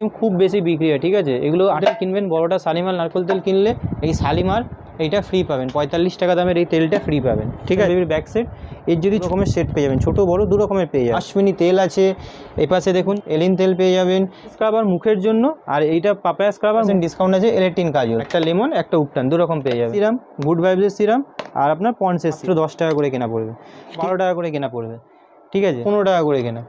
খুব বেশি বিক্রি হয়, ঠিক আছে। এগুলো আটা কিনবেন, বড়টা শালিমার নারকেল তেল কিনলে এই শালিমার এইটা ফ্রি পাবেন, 45 টাকা দামের এই তেলটা ফ্রি পাবেন, ঠিক আছে। ব্যাক সেট এর যদি রকমের সেট পেয়ে যাবেন, ছোটো বড় দু রকমের পেয়ে যাবেন। আশ্বিনী তেল আছে, এপাশে দেখুন এলিন তেল পেয়ে যাবেন, স্ক্রাবার মুখের জন্য, আর এইটা পাপায়া স্ক্রাবার ডিসকাউন্ট আছে। এলেটিন কাজল, একটা লেমন একটা উপটান, দু রকম পেয়ে যাবেন। সিরাম গুড ভাইবসের সিরাম, আর আপনার পন্সের 10 টাকা করে কেনা পড়বে, 12 টাকা করে কেনা পড়বে, ঠিক আছে, 15 টাকা করে কেনা,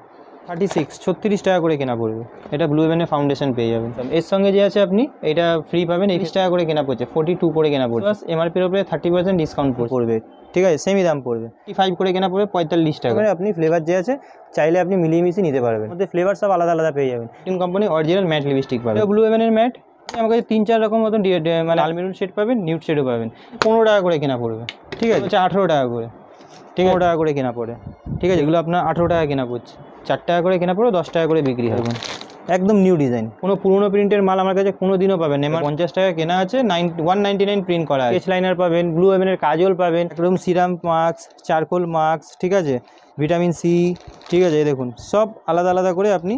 36 টাকা করে কেনা পড়বে। এটা ব্লু হেভেনের ফাউন্ডেশন পেয়ে যাবেন। এর সঙ্গে যে আছে আপনি এটা ফ্রি পাবেন, 21 টাকা করে কেনা পড়ছে, 42 করে কেনা পড়ছে, প্লাস এমআরপির উপরে 30% ডিসকাউন্ট পড়বে, ঠিক আছে। সেমই দাম পড়বে, 55 করে কেনা পড়বে, 45 টাকা। আপনি ফ্লেভার যে আছে চাইলে আপনি মিলিয়ে মিশিয়ে নিতে পারবেন, মধ্যে ফ্লেভার সব আলাদা আলাদা পেয়ে যাবেন। কোম্পানি অরিজিনাল ম্যাট লিপস্টিক পাবেন, ব্লু হেভেনের ম্যাট। আমার কাছে 3-4 রকম মতন মানে লাল মেরুন শেড পাবেন, নিউড শেডও পাবেন, 15 টাকা করে কেনা পড়বে, ঠিক আছে। 18 টাকা করে, ঠিক আছে, 18 টাকা করে কেনা পড়ে, ঠিক আছে। এগুলো আপনার 18 টাকা কেনা পড়ছে, 4 টাকা করে কেনা পড়ে, 10 টাকা করে বিক্রি হবে। একদম নিউ ডিজাইন, কোনো পুরোনো প্রিন্টের মাল আমার কাছে কোনো দিনও পাবেন না। 50 টাকা কেনা আছে, 199 প্রিন্ট করা আছে। স্কেচ লাইনার পাবেন, ব্লু হেভেনের কাজল পাবেন, একদম সিরাম মাস্ক, চারকোল মাস্ক, ঠিক আছে, ভিটামিন সি, ঠিক আছে। দেখুন সব আলাদা আলাদা করে আপনি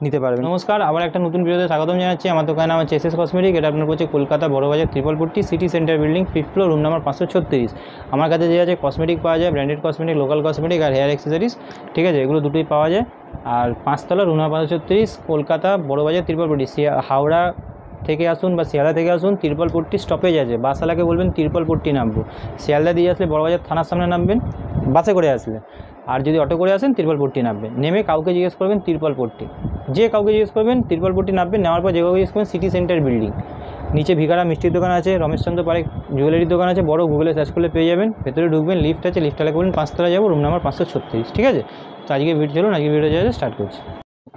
নিতে পারবেন। নমস্কার, আবার একটা নতুন ভিডিওতে স্বাগতম জানাচ্ছি। আমার দোকানের নাম হচ্ছে এসএস কসমেটিক। এটা আপনার হচ্ছে Kolkata Burrabazar Tripolpatti city centre building, 5th floor, room number 536। আমার কাছে যে আছে কসমেটিক পাওয়া যায়, ব্র্যান্ডেড কসমেটিক, লোকাল কসমেটিক আর হেয়ার অ্যাক্সেসরিজ, ঠিক আছে, এগুলো দুটোই পাওয়া যায়। আর 5 তলা, রুম নাম্বার 536, কলকাতা বড়বাজার ত্রিপলপট্টি। হাওড়া থেকে আসুন বা শিয়ালদা থেকে আসুন, ত্রিপলপট্টি স্টপেজ আছে, বাসওয়ালাকে বলবেন ত্রিপলপট্টি নামবো। শিয়ালদা দিয়ে আসলে বড়বাজার থানার সামনে নামবেন বাসে করে আসলে, আর যদি অটো করে আসেন ত্রিপলপট্টি নামবেন। নেমে কাউকে জিজ্ঞেস করবেন ত্রিপলপট্টি, যে কাউকে জিজ্ঞেস করবেন ত্রিপলপট্টি নামবেন। নেওয়ার পর যে কাউকে জিজ্ঞেস করবেন সিটি সেন্টার বিল্ডিং, নিচে ভিকারা মিষ্টির দোকান আছে, রমেশচন্দ্র পারেক জুয়েলারির দোকান আছে, বড় গুগলে সার্চ করলে পেয়ে যাবেন। ভেতরে ঢুকবেন, লিফট আছে, লিফটটালে করবেন 5 তলা যাবো, রুম নাম্বার 536, ঠিক আছে। তো আজকে ভিডিও চলুন, আজকে ভিডিও যাওয়া স্টার্ট করছি।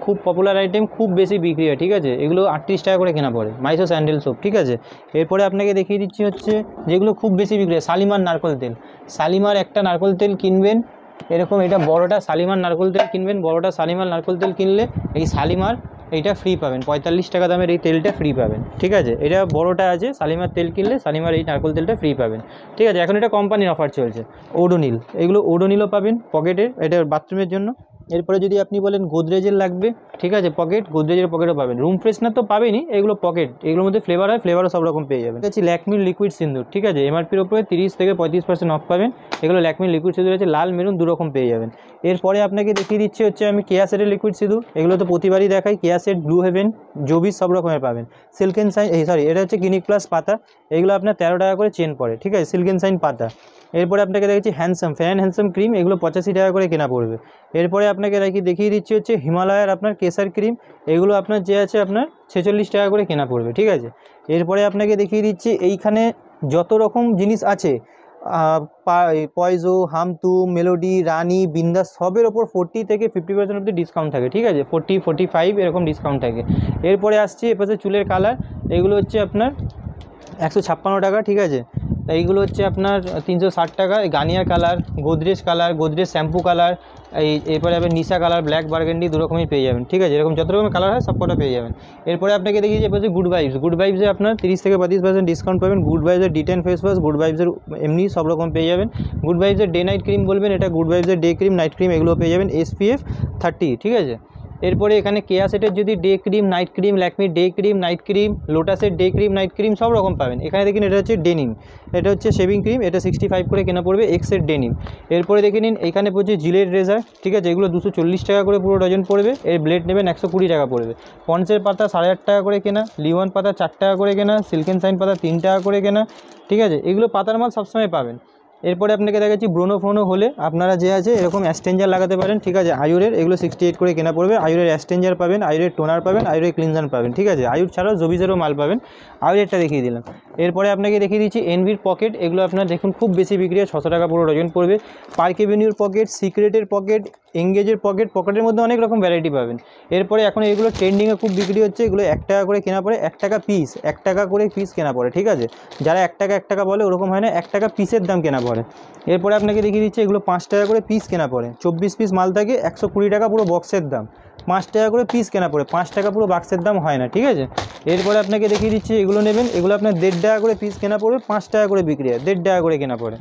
খুব পপুলার আইটেম, খুব বেশি বিক্রি হয়, ঠিক আছে। এগুলো 38 টাকা করে কেনা পড়ে, মাইসো স্যান্ডেল সোপ, ঠিক আছে। এরপরে আপনাকে দেখিয়ে দিচ্ছি হচ্ছে যেগুলো খুব বেশি বিক্রি হয়, শালিমার নারকেল তেল। শালিমার একটা নারকেল তেল কিনবেন, এরকম এটা বড়টা শালিমার নারকেল তেল কিনবেন, বড়টা শালিমার নারকেল তেল কিনলে এই শালিমার এইটা ফ্রি পাবেন, 45 টাকা দামের এই তেলটা ফ্রি পাবেন, ঠিক আছে। এটা বড়টা আছে, শালিমার তেল কিনলে শালিমার এই নারকেল তেলটা ফ্রি পাবেন, ঠিক আছে। এখন এটা কোম্পানির অফার চলছে। ওডোনিল, এগুলো ওডোনিলও পাবেন পকেটের, এটা বাথরুমের জন্য। এরপরে যদি আপনি বলেন গোদরেজের লাগবে, ঠিক আছে, পকেট, গোদরেজের পকেটও পাবেন। রুম ফ্রেশনার তো পাবেনই, এগুলো পকেট, এগুলোর মধ্যে ফ্লেভার হয়, ফ্লেভারও সব রকম পেয়ে যাবেন। আছে ল্যাকমির লিকুইড সিন্দুর, ঠিক আছে, এমআরপির ওপরে 30 থেকে 35% অফ পাবেন। এগুলো ল্যাকমির লিকুইড সিঁদুর আছে, লাল মেরুন দু রকম পেয়ে যাবেন। এরপরে আপনাকে দেখিয়ে দিচ্ছি হচ্ছে আমি কেয়া সেটের লিকুইড সিঁদুর, এগুলো তো প্রতিবারই দেখাই। কেয়া সেট, ব্লু হেভেন, জবিস সব রকমের পাবেন। সিল্কেন সাইন, এটা হচ্ছে ক্লিনিক প্লাস পাতা, এগুলো আপনার 13 টাকা করে চেন পড়ে, ঠিক আছে, সিল্কেন সাইন পাতা। এরপরে আপনাকে দেখেছি হ্যান্ডসাম, ফেয়ার হ্যান্ডসাম ক্রিম, এগুলো 85 টাকা করে কেনা পড়বে। এরপরে আপনাকে দেখিয়ে দিচ্ছি হচ্ছে হিমালয়ের আপনার কেসার ক্রিম, এগুলো আপনার যে আছে আপনার 46 টাকা করে কেনা পড়বে, ঠিক আছে। এরপরে আপনাকে দেখিয়ে দিচ্ছি এইখানে যত রকম জিনিস আছে, পয়জো, হামতু, মেলোডি, রানি, বিন্দাস, সবের ওপর 40 থেকে 50% অবধি ডিসকাউন্ট থাকে, ঠিক আছে, 40, 45 এরকম ডিসকাউন্ট থাকে। এরপরে আসছি এপাশে চুলের কালার, এগুলো হচ্ছে আপনার 156 টাকা, ঠিক আছে। এইগুলো হচ্ছে আপনার 360 টাকা। Garnier colour, Godrej colour, Godrej shampoo colour, এরপরে আপনি নিশা কালার, ব্ল্যাক বার্গেন্ডি দু রকমই পেয়ে যাবেন, ঠিক আছে। এরকম যত রকমের কালার হয় সব কটা পেয়ে যাবেন। এরপরে আপনাকে দেখি যে হচ্ছে গুড ভাইবস, গুড ভাইবসে আপনার 30 থেকে 35% ডিসকাউন্ট পাবেন। গুড ভাইবসের D10 ফেস ওয়াশ, গুড ভাইবসের এমনি সব রকম পেয়ে যাবেন। গুড ভাইবসের ডে নাইট ক্রিম বলবেন, এটা গুড ভাইবসের ডে ক্রিম, নাইট ক্রিম, এগুলো পেয়ে যাবেন SPF 30, ঠিক আছে। এরপরে এখানে কেয়া সেটের যদি ডে ক্রিম, নাইট ক্রিম, ল্যাকমির ডে ক্রিম, নাইট ক্রিম, লোটাসের ডে ক্রিম, নাইট ক্রিম সব রকম পাবেন। এখানে দেখুন এটা হচ্ছে ডেনিম, এটা হচ্ছে শেভিং ক্রিম, এটা 65 করে কেনা পড়বে, এক্সের ডেনিম। এরপরে দেখে নিন এখানে পড়ছে জিলেট রেজার, ঠিক আছে, এগুলো 240 টাকা করে পুরো ডজন পড়বে। এর ব্লেড নেবেন 120 টাকা পড়বে। পন্সের পাতা 8.5 টাকা করে কেনা, লিওয়ান পাতা 4 টাকা করে কেনা, সিল্কেন সাইন পাতা 3 টাকা করে কেনা, ঠিক আছে। এগুলো পাতার মাল সবসময় পাবেন। এরপরে আপনাকে দেখাচ্ছি ব্রোনো ফ্রোনো হলে আপনারা যে আছে এরকম অ্যাস্টেঞ্জার লাগাতে পারেন, ঠিক আছে, আয়ুরের, এগুলো 68 করে কেনা পড়বে। আয়ুরের অ্যাস্টেঞ্জার পাবেন, আয়ুরের টোনার পাবেন, আয়ুরের ক্লিনজার পাবেন, ঠিক আছে। আয়ুর ছাড়াও জবিজেরও মাল পাবেন, আয়ুরেরটা দেখিয়ে দিলাম। এরপরে আপনাকে দেখিয়ে দিচ্ছি এনভির পকেট, এগুলো আপনার দেখুন খুব বেশি বিক্রি হয়, 600 টাকা পুরো ডজন পড়বে। পার্ক এভিনিউর পকেট, সিক্রেটের পকেট, এঙ্গেজের পকেট, পকেটের মধ্যে অনেক রকম ভ্যারাইটি পাবেন। এরপরে এখন এগুলো ট্রেন্ডিংয়ে খুব বিক্রি হচ্ছে, এগুলো 1 টাকা করে কেনা পড়ে, 1 টাকা পিস, 1 টাকা করে পিস কেনা পড়ে, ঠিক আছে। যারা 1 টাকা বলে ওরকম হয় না, 1 টাকা পিসের দাম কেনা পড়ে। এরপরে আপনাকে দেখিয়ে দিচ্ছি এগুলো 5 টাকা করে পিস কেনা পড়ে, 24 পিস মাল থাকে, 120 টাকা পুরো বক্সের দাম, 5 টাকা করে পিস কেনা পড়ে, 5 টাকা পুরো বাক্সের দাম হয় না, ঠিক আছে। এরপরে আপনাকে দেখিয়ে দিচ্ছি এগুলো নেবেন, এগুলো আপনার 1.5 টাকা করে পিস কেনা পড়বে, 5 টাকা করে বিক্রি হয়, 1.5 টাকা করে কেনা পড়ে।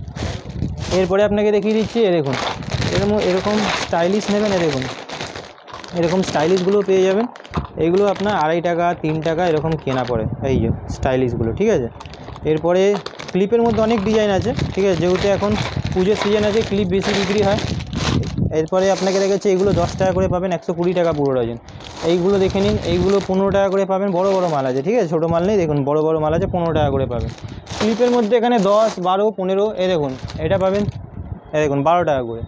এরপরে আপনাকে দেখিয়ে দিচ্ছি দেখুন এরকম স্টাইলিশ নেবেন, দেখুন এরকম স্টাইলিশগুলো পেয়ে যাবেন, এইগুলো আপনার 2.5 টাকা 3 টাকা এরকম কেনা পড়ে এই যে স্টাইলিশগুলো, ঠিক আছে। এরপরে ক্লিপের মধ্যে অনেক ডিজাইন আছে, ঠিক আছে, যেহেতু এখন পুজোর সিজন আছে ক্লিপ বেশি বিক্রি হয়। এরপরে আপনাকে দেখাচ্ছি এগুলো 10 টাকা করে পাবেন, 120 টাকা পুরো ডজন। এইগুলো দেখে নিন, এইগুলো 15 টাকা করে পাবেন, বড় বড় মাল আছে, ঠিক আছে, ছোটো মাল নেই, দেখুন বড় বড় মাল আছে, 15 টাকা করে পাবেন। ক্লিপের মধ্যে এখানে 10, 12, 15 এই দেখুন এটা পাবেন, এই দেখুন 12 টাকা করে।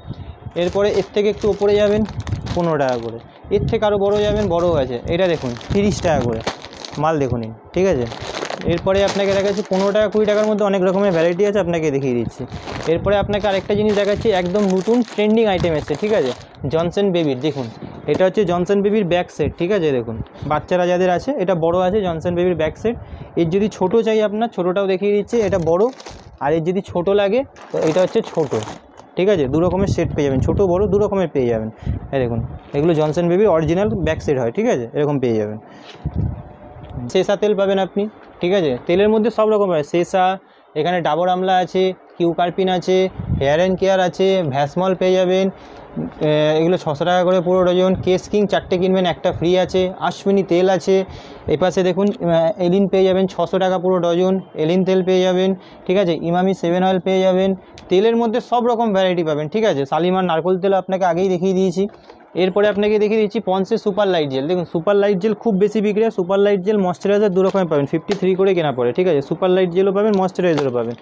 এরপরে এর থেকে একটু ওপরে যাবেন 15 টাকা করে, এর থেকে আরও বড়ো যাবেন, বড়ও আছে, এটা দেখুন 30 টাকা করে মাল দেখুন, ঠিক আছে। এরপরে আপনাকে দেখাচ্ছি 15 টাকা 20 টাকার মধ্যে অনেক রকমের ভ্যারাইটি আছে, আপনাকে দেখিয়ে দিচ্ছি। এরপরে আপনাকে আরেকটা জিনিস দেখাচ্ছি, একদম নতুন ট্রেন্ডিং আইটেম এসছে, ঠিক আছে, জনসন বেবির। দেখুন এটা হচ্ছে জনসন বেবির ব্যাক সেট, ঠিক আছে, দেখুন বাচ্চারা যাদের আছে এটা বড় আছে জনসন বেবির ব্যাক সেট। এর যদি ছোট চাই আপনার, ছোটোটাও দেখিয়ে দিচ্ছি, এটা বড়, আর এর যদি ছোট লাগে তো এটা হচ্ছে ছোট, ঠিক আছে, দু রকমের সেট পেয়ে যাবেন, ছোটো বড় দু রকমের পেয়ে যাবেন। এই দেখুন এগুলো জনসন বেবির অরিজিনাল ব্যাক সেট হয়, ঠিক আছে, এরকম পেয়ে যাবেন। সেসা তেল পাবেন আপনি, ঠিক আছে, তেলের মধ্যে সব রকম হয়, সেসা, এখানে ডাবর আমলা আছে, কিউকার্পিন আছে, হেয়ার অ্যান্ড কেয়ার আছে, ভ্যাসমল পেয়ে যাবেন, এগুলো 600 টাকা করে পুরো ডজন। কেস কিং 4টে কিনবেন একটা ফ্রি আছে। আশ্বিনী তেল আছে, এপাশে দেখুন এলিন পেয়ে যাবেন 600 টাকা পুরো ডজন, এলিন তেল পেয়ে যাবেন, ঠিক আছে, ইমামি 7 অয়েল পেয়ে যাবেন। তেলের মধ্যে সব রকম ভ্যারাইটি পাবেন, ঠিক আছে, শালিমার নারকোল তেল আপনাকে আগেই দেখিয়ে দিয়েছি। এরপরে আপনাকে দেখিয়ে দিচ্ছি পন্সের সুপার লাইট জেল। দেখুন সুপার লাইট জেল খুব বেশি বিক্রি হয়, সুপার লাইট জেল ময়শ্চারাইজার দু রকমের পাবেন, 53 করে কেনা পড়ে, ঠিক আছে, সুপার লাইট জেলও পাবেন, ময়শ্চারাইজারও পাবেন।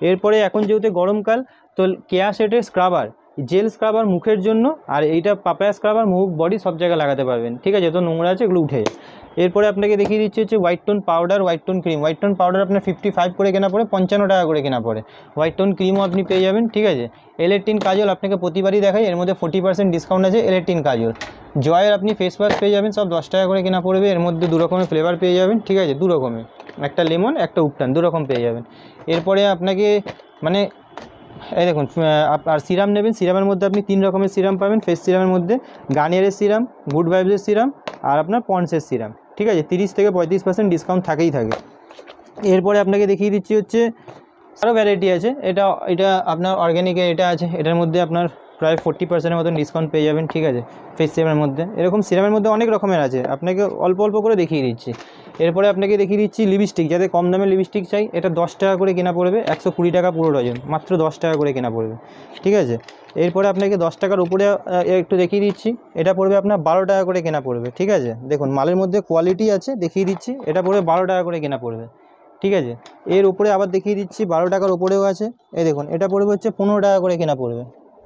এরপরে এখন যেহেতু গরমকাল তো কেয়া সেটের স্ক্রাবার, জেল স্ক্রাবার মুখের জন্য, আর এইটা পাপায়া স্ক্রাবার মুখ বডি সব জায়গায় লাগাতে পারবেন, ঠিক আছে, তো নোংরা আছে এগুলো উঠে যায়। এরপরে আপনাকে দেখিয়ে দিচ্ছি হচ্ছে white tone powder, white tone cream. White tone powder আপনার 55 করে কেনা পড়ে, 55 টাকা করে কেনা পড়ে। হোয়াইট টোন ক্রিমও আপনি পেয়ে যাবেন, ঠিক আছে। L18 কাজল আপনাকে প্রতিবারই দেখাই, এর মধ্যে 40% ডিসকাউন্ট আছে। L18 কাজল, জয়ের আপনি ফেস ওয়াশ পেয়ে যাবেন, সব 10 টাকা করে কেনা পড়বে। এর মধ্যে দু রকমের ফ্লেভার পেয়ে যাবেন, ঠিক আছে, দু রকমের, একটা লেমন একটা উপটান, দু রকম পেয়ে যাবেন। এরপরে আপনাকে মানে এই দেখুন আর সিরাম নেবেন, সিরামের মধ্যে আপনি 3 রকমের সিরাম পাবেন ফেস সিরামের মধ্যে, গার্নিয়ারের সিরাম, গুড ভাইবসের সিরাম, আর আপনার পন্ডসের সিরাম, ঠিক আছে, 30 থেকে 35% ডিসকাউন্ট থাকেই থাকে। এরপরে আপনাকে দেখিয়ে দিচ্ছি হচ্ছে আরও ভ্যারাইটি আছে, এটা আপনার অর্গ্যানিকের এটা আছে, এটার মধ্যে আপনার প্রায় 40% মতন ডিসকাউন্ট পেয়ে যাবেন, ঠিক আছে, ফেস সিরামের মধ্যে। এরকম সিরামের মধ্যে অনেক রকমের আছে, আপনাকে অল্প অল্প করে দেখিয়ে দিচ্ছি। এরপরে আপনাকে দেখিয়ে দিচ্ছি লিপস্টিক, যাতে কম দামে লিপস্টিক চাই, এটা 10 টাকা করে কেনা পড়বে, 120 টাকা পুরো ডজন, মাত্র 10 টাকা করে কেনা পড়বে, ঠিক আছে। এরপরে আপনাকে 10 টাকার উপরে একটু দেখিয়ে দিচ্ছি, এটা পড়বে আপনার 12 টাকা করে কেনা পড়বে, ঠিক আছে, দেখুন মালের মধ্যে কোয়ালিটি আছে, দেখিয়ে দিচ্ছি, এটা পড়বে 12 টাকা করে কেনা পড়বে, ঠিক আছে। এর উপরে আবার দেখিয়ে দিচ্ছি 12 টাকার উপরেও আছে, এই দেখুন এটা পড়বে হচ্ছে 15 টাকা করে কেনা পড়বে,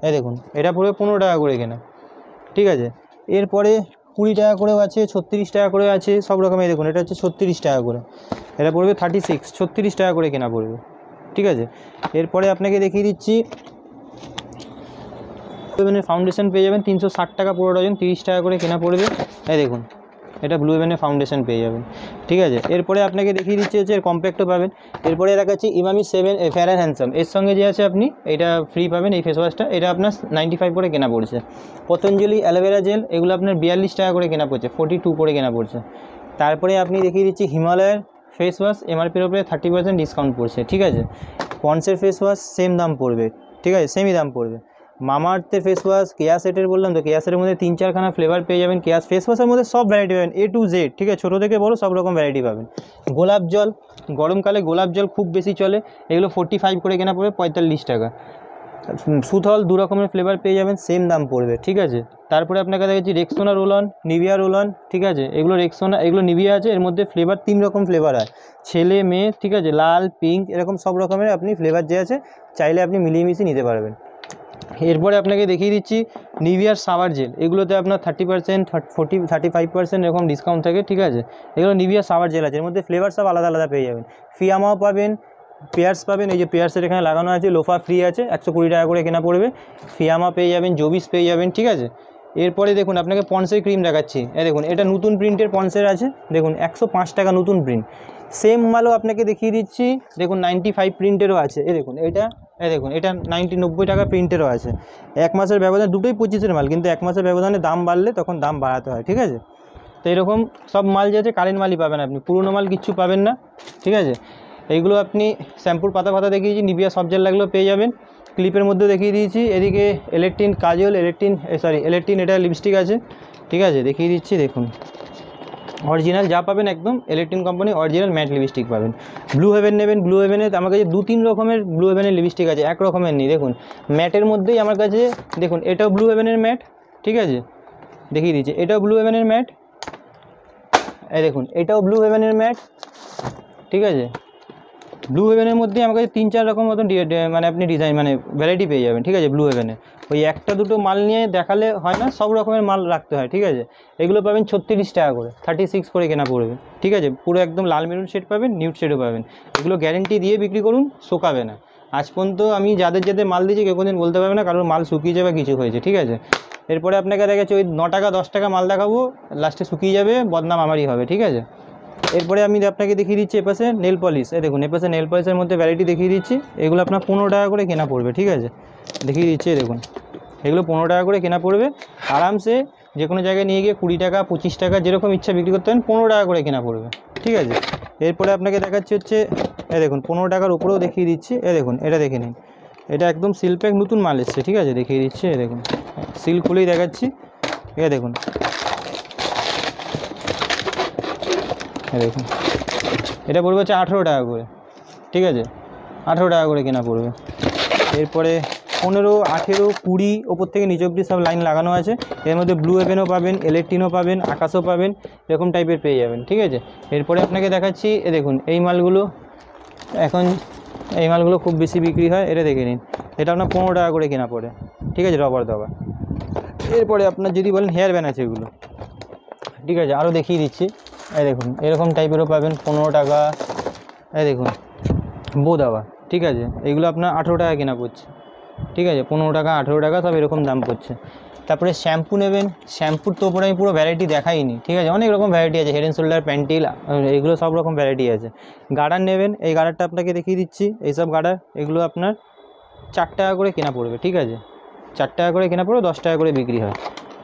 এই দেখুন এটা পড়বে 15 টাকা করে কেনা, ঠিক আছে। এরপরে 20 টাকা করেও আছে, 36 টাকা করে আছে, সব রকমের। দেখুন এটা হচ্ছে 36 টাকা করে, এটা পড়বে 36, 36 টাকা করে কেনা পড়বে, ঠিক আছে। এরপরে আপনাকে দেখিয়ে দিচ্ছি ব্লু হেভেনের ফাউন্ডেশন পেয়ে যাবেন 360 টাকা পুরো ডজন, 30 টাকা করে কেনা পড়বে, এই দেখুন এটা ব্লু হেভেনের ফাউন্ডেশন পেয়ে যাবেন, ঠিক আছে। এরপরে আপনাকে দেখিয়ে দিচ্ছি হচ্ছে এর কম্প্যাক্টও পাবেন। এরপরে দেখাচ্ছি ইমামি 7 ফেয়ার অ্যান্ড হ্যান্ডসাম, এর সঙ্গে যে আছে আপনি এটা ফ্রি পাবেন, এই ফেস ওয়াশটা, এটা আপনার 95 করে কেনা পড়ছে। পতঞ্জলি অ্যালোভেরা জেল, এগুলো আপনার 42 টাকা করে কেনা পড়ছে, 42 করে কেনা পড়ছে। তারপরে আপনি দেখিয়ে দিচ্ছি হিমালয়ের ফেস ওয়াশ, এমআরপির উপরে 30% ডিসকাউন্ট পড়ছে, ঠিক আছে। পন্ডসের ফেস ওয়াশ সেম দাম পড়বে, ঠিক আছে, সেমই দাম পড়বে। মামাআর্থের ফেস ওয়াশ, কেয়া সেটের বললাম তো, কেয়া সেটের মধ্যে 3-4খানা ফ্লেভার পেয়ে যাবেন। কেয়া ফেস ওয়াশের মধ্যে সব ভ্যারাইটি পাবেন, A to Z, ঠিক আছে, ছোটো থেকে বড় সব রকম ভ্যারাইটি পাবেন। গোলাপ জল, গরমকালে গোলাপ জল খুব বেশি চলে, এগুলো 45 করে কেনা পড়বে, 45 টাকা। সুথল দু রকমের ফ্লেভার পেয়ে যাবেন, সেম দাম পড়বে, ঠিক আছে। তারপরে আপনাকে দেখাচ্ছি Rexona roll on, Nivea roll on, ঠিক আছে, এগুলো রেক্সোনা, এগুলো নিভিয়া আছে, এর মধ্যে ফ্লেভার 3 রকম ফ্লেভার হয়, ছেলে মেয়ে, ঠিক আছে, লাল পিঙ্ক এরকম সব রকমের আপনি ফ্লেভার যে আছে চাইলে আপনি মিলিয়ে মিশিয়ে নিতে পারবেন। এরপরে আপনাকে দেখিয়ে দিচ্ছি নিভিয়ার শাওয়ার জেল, এগুলোতে আপনার 30%, 35% এরকম ডিসকাউন্ট থাকে, ঠিক আছে। এগুলো নিভিয়ার শাওয়ার জেল আছে, এর মধ্যে ফ্লেভার সব আলাদা আলাদা পেয়ে যাবেন। ফিয়ামাও পাবেন, পেয়ার্স পাবেন, এই যে পেয়ার্সের এখানে লাগানো আছে, লোফা ফ্রি আছে, 120 টাকা করে কেনা পড়বে। ফিয়ামা পেয়ে যাবেন, জোবিস পেয়ে যাবেন, ঠিক আছে। এরপরে দেখুন আপনাকে পন্সের ক্রিম দেখাচ্ছি, দেখুন এটা নতুন প্রিন্টের পন্সের আছে, দেখুন 105 টাকা নতুন প্রিন্ট। সেম মালও আপনাকে দেখিয়ে দিচ্ছি, দেখুন 95 প্রিন্টেরও আছে, দেখুন দেখুন এটা 90 টাকা প্রিন্টেরও আছে। 1 মাসের ব্যবধান, দুটোই 25-এর মাল, কিন্তু 1 মাসের ব্যবধানে দাম বাড়লে তখন দাম বাড়াতে হয়, ঠিক আছে। তো এরকম সব মাল যে আছে কারেন্ট মালই পাবেন আপনি, পুরনো মাল কিচ্ছু পাবেন না, ঠিক আছে। এইগুলো আপনি শ্যাম্পুর পাতা দেখিয়েছি, নিভিয়া সব জেল লাগলেও পেয়ে যাবেন। ক্লিপের মধ্যে দেখিয়ে দিয়েছি, এদিকে L18 কাজল, L18 এটা লিপস্টিক আছে, ঠিক আছে, দেখিয়ে দিচ্ছি, দেখুন অরিজিনাল যা পাবেন একদম ইলেকট্রিন কোম্পানি অরিজিনাল ম্যাট লিপস্টিক পাবেন। ব্লু হেভেন নেবেন, ব্লু হেভেনের আমার কাছে 2-3 রকমের ব্লু হেভেনের লিপস্টিক আছে, এক রকমের নেই। দেখুন ম্যাটের মধ্যেই আমার কাছে, দেখুন এটাও ব্লু হেভেনের ম্যাট, ঠিক আছে, দেখিয়ে দিচ্ছি, এটাও ব্লু হেভেনের ম্যাট, এই দেখুন এটাও ব্লু হেভেনের ম্যাট, ঠিক আছে। ব্লু হেভেনের মধ্যে আমার কাছে 3-4 রকম মতন মানে আপনি ডিজাইন মানে ভ্যারাইটি পেয়ে যাবেন, ঠিক আছে। ব্লু হেভেনে ওই একটা দুটো মাল নিয়ে দেখালে হয় না, সব রকমের মাল রাখতে হয়, ঠিক আছে। এগুলো পাবেন 36 টাকা করে, 36 করে কেনা পড়বে, ঠিক আছে। পুরো একদম লাল মেরুন শেড পাবেন, নিউড শেডও পাবেন। এগুলো গ্যারেন্টি দিয়ে বিক্রি করুন, শোকাবে না। আজ পর্যন্ত আমি যাদের যাদের মাল দিয়েছি কেউ কোনোদিন বলতে পারবে না কারোর মাল শুকিয়ে যাবে কিছু হয়েছে, ঠিক আছে। এরপরে আপনাকে দেখাচ্ছি ওই 9 টাকা 10 টাকা মাল দেখাবো, লাস্টে শুকিয়ে যাবে, বদনাম আমারই হবে, ঠিক আছে। এরপরে আমি আপনাকে দেখিয়ে দিচ্ছি এপাশে নেল পলিশ। এই দেখুন এপাশে নেল পলিশের মধ্যে ভ্যারাইটি দেখিয়ে দিচ্ছি। এগুলো আপনার 15 টাকা করে কেনা পড়বে, ঠিক আছে, দেখিয়ে দিচ্ছি। দেখুন এগুলো 15 টাকা করে কেনা পড়বে, আরামসে যে কোনো জায়গায় নিয়ে গিয়ে 20 টাকা 25 টাকা যেরকম ইচ্ছা বিক্রি করতে পারেন, 15 টাকা করে কেনা পড়বে, ঠিক আছে। এরপরে আপনাকে দেখাচ্ছি হচ্ছে এই দেখুন 15 টাকার উপরেও দেখিয়ে দিচ্ছি। এই দেখুন এটা দেখে নিন, এটা একদম সিল প্যাক নতুন মাল এসছে, ঠিক আছে, দেখিয়ে দিচ্ছি। এই দেখুন সিল খুলেই দেখাচ্ছি, এই দেখুন, দেখুন এটা পড়বে হচ্ছে 18 টাকা করে, ঠিক আছে, 18 টাকা করে কেনা পড়বে। এরপরে 15, 18, 20 ওপর থেকে নিচ অবধি সব লাইন লাগানো আছে। এর মধ্যে ব্লু হেভেনও পাবেন, ইলেকট্রিনও পাবেন, আকাশও পাবেন, এরকম টাইপের পেয়ে যাবেন, ঠিক আছে। এরপরে আপনাকে দেখাচ্ছি এ দেখুন এই মালগুলো, এখন এই মালগুলো খুব বেশি বিক্রি হয়, এটা দেখে নিন, এটা আপনার 15 টাকা করে কেনা পড়ে, ঠিক আছে, রবার দাবা। এরপরে আপনার যদি বলেন হেয়ার ব্যান্ড আছে এগুলো, ঠিক আছে, আরও দেখিয়ে দিচ্ছি। এই দেখুন এরকম টাইপেরও পাবেন 15 টাকা। এই দেখুন বো দাবা, ঠিক আছে, এইগুলো আপনার 18 টাকা কেনা পড়ছে, ঠিক আছে, 15 টাকা 18 টাকা সব এরকম দাম পড়ছে। তারপরে শ্যাম্পু নেবেন, শ্যাম্পুর তো ওপরে আমি পুরো ভ্যারাইটি দেখাইনি, ঠিক আছে, অনেক রকম ভ্যারাইটি আছে, হেড অ্যান্ড শোল্ডার, প্যান্টিল, এগুলো সব রকম ভ্যারাইটি আছে। গার্ডার নেবেন, এই গার্ডারটা আপনাকে দেখিয়ে দিচ্ছি, এইসব গার্ডার এগুলো আপনার 4 টাকা করে কেনা পড়বে, ঠিক আছে, 4 টাকা করে কেনা পড়বে, 10 টাকা করে বিক্রি হয়।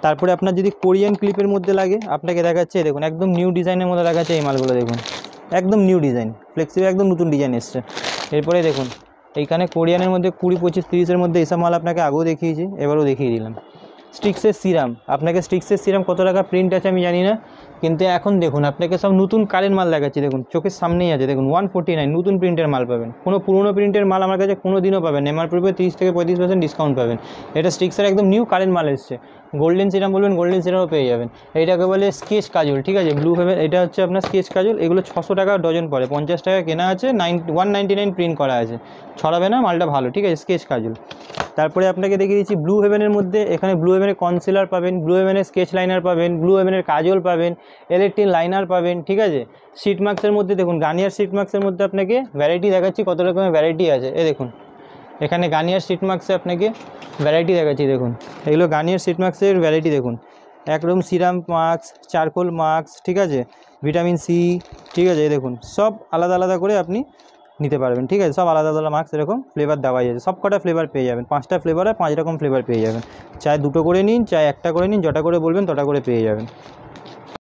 তারপরে আপনার যদি কোরিয়ান ক্লিপের মধ্যে লাগে আপনাকে দেখাচ্ছে, দেখুন একদম নিউ ডিজাইনের মধ্যে দেখাচ্ছে এই মালগুলো, দেখুন একদম নিউ ডিজাইন, ফ্লেক্সিবল একদম নতুন ডিজাইন এসছে। এরপরে দেখুন এইখানে কোরিয়ানের মধ্যে 20, 25, 30-এর মধ্যে এইসব মাল আপনাকে আগেও দেখিয়েছি, এবারও দেখিয়ে দিলাম। স্টিক্সের সিরাম, আপনাকে স্টিক্সের সিরাম কত টাকা প্রিন্ট আছে আমি জানি না, কিন্তু এখন দেখুন আপনাকে সব নতুন কারেন্ট মাল দেখাচ্ছি, দেখুন চোখের সামনেই আছে, দেখুন 149 নতুন প্রিন্টের মাল পাবেন। কোনো পুরনো প্রিন্টের মাল আমার কাছে কোনো দিনও পাবেন, এমআরপি 30 থেকে 35% ডিসকাউন্ট পাবেন। এটা স্টিক্সের একদম নিউ কারেন্ট মাল এসছে। গোল্ডেন সিরাম বলবেন, গোল্ডেন সিরামও পেয়ে যাবেন। এইটাকে বলে স্কেচ কাজল, ঠিক আছে, ব্লু হেভেন, এটা হচ্ছে আপনার স্কেচ কাজল, এগুলো 600 টাকা ডজন পড়ে, 50 টাকা কেনা আছে, 199 প্রিন্ট করা আছে, ছড়াবে না, মালটা ভালো, ঠিক আছে, স্কেচ কাজল। তারপরে আপনাকে দেখিয়ে দিচ্ছি ব্লু হেভেনের মধ্যে, এখানে ব্লু হেভেনের কনসিলার পাবেন, ব্লু হেভেনের স্কেচ লাইনার পাবেন, ব্লু হেভেনের কাজল পাবেন, ইলেকট্রিন লাইনার পাবেন, ঠিক আছে। শিট মার্কসের মধ্যে দেখুন গার্নিয়ার শিট মার্কসের মধ্যে আপনাকে ভ্যারাইটি দেখাচ্ছি, কত রকমের ভ্যারাইটি আছে। এই দেখুন এখানে গার্নিয়ার শিট মার্কসে আপনাকে ভ্যারাইটি দেখাচ্ছি, দেখুন এগুলো গার্নিয়ার শিট মার্কসের ভ্যারাইটি, দেখুন একরকম সিরাম মার্কস, চারকোল মার্কস, ঠিক আছে, ভিটামিন সি, ঠিক আছে, এই দেখুন সব আলাদা আলাদা করে আপনি নিতে পারবেন, ঠিক আছে, সব আলাদা আলাদা মার্কস এরকম ফ্লেভার দেওয়াই আছে, সব কটা ফ্লেভার পেয়ে যাবেন, 5টা ফ্লেভার হয়, 5 রকম ফ্লেভার পেয়ে যাবেন, চাই 2টো করে নিন, চাই 1টা করে নিন, যটা করে বলবেন তটা করে পেয়ে যাবেন।